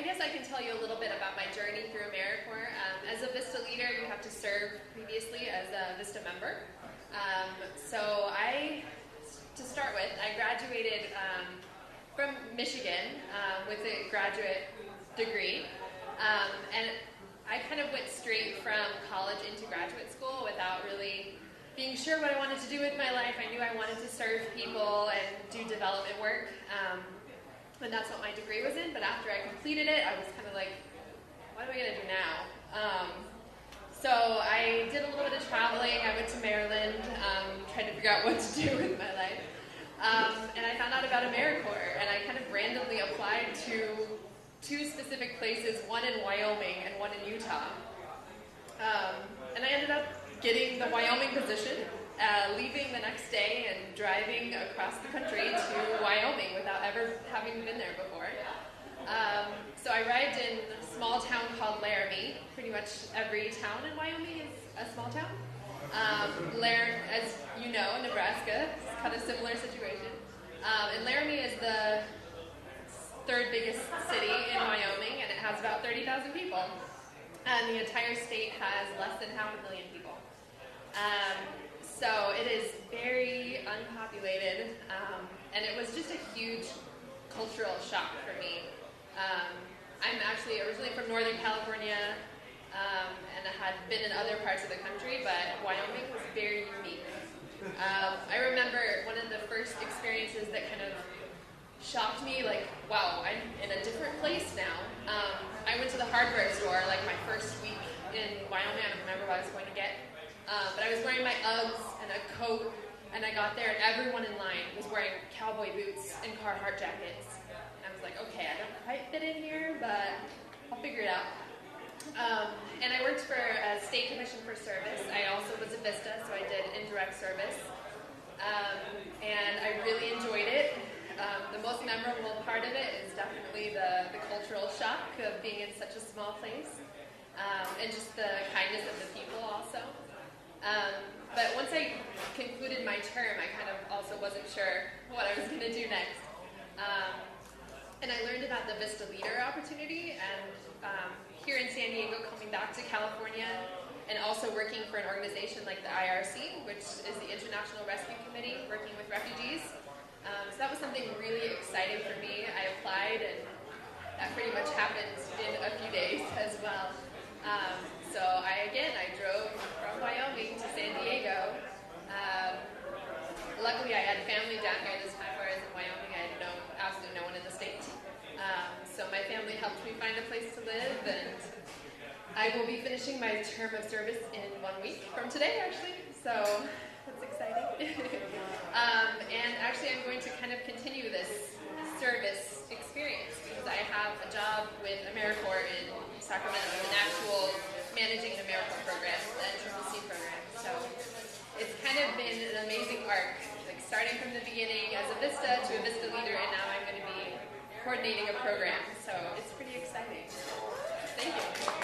guess I can tell you a little bit about my journey through AmeriCorps. As a VISTA leader, you have to serve previously as a VISTA member. To start with, I graduated from Michigan with a graduate degree. And I kind of went straight from college into graduate school without really being sure what I wanted to do with my life. I knew I wanted to serve people and do development work. And that's what my degree was in, but after I completed it, I was kind of like, what am I going to do now? So I did a little bit of traveling. I went to Maryland, tried to figure out what to do with my life. And I found out about AmeriCorps, and I kind of randomly applied to two specific places, one in Wyoming and one in Utah. And I ended up getting the Wyoming position, leaving the next day and driving across the country to Wyoming without ever having been there before. So I arrived in a small town called Laramie. Pretty much every town in Wyoming is a small town. As you know, Nebraska is kind of a similar situation. And Laramie is the third biggest city in Wyoming, and it has about 30,000 people. And the entire state has less than 500,000 people. So it is very unpopulated, and it was just a huge cultural shock for me. I'm actually originally from Northern California, and I had been in other parts of the country, but Wyoming was very unique. I remember one of the first experiences that kind of shocked me, like, wow, I'm in a different place now. I went to the hardware store, like my first week in Wyoming. I don't remember what I was going to get. But I was wearing my Uggs and a coat, and I got there, and everyone in line was wearing cowboy boots and Carhartt jackets. And I was like, okay, I don't quite fit in here, but I'll figure it out. And I worked for a state commission for service. I also was a VISTA, so I did indirect service. And I really enjoyed it. The most memorable part of it is definitely the cultural shock of being in such a small place, and just the kindness of the people also. But once I concluded my term, I kind of also wasn't sure what I was going to do next. And I learned about the VISTA Leader opportunity, and here in San Diego, coming back to California, and also working for an organization like the IRC, which is the International Rescue Committee, working with refugees. So that was something really exciting for me. I applied, and that pretty much happened in a few days as well. So I drove from Wyoming to San Diego. Luckily, I had family down here this time, whereas in Wyoming, I had absolutely no one in the state. So my family helped me find a place to live, and I will be finishing my term of service in 1 week from today, actually. So that's exciting. And actually, I'm going to kind of continue this service experience because I have a job with AmeriCorps in Sacramento, an actual managing an AmeriCorps program, the NCCC program. So it's kind of been an amazing arc, like starting from the beginning as a VISTA to a VISTA leader, and now I'm going to be coordinating a program. So it's pretty exciting. Thank you.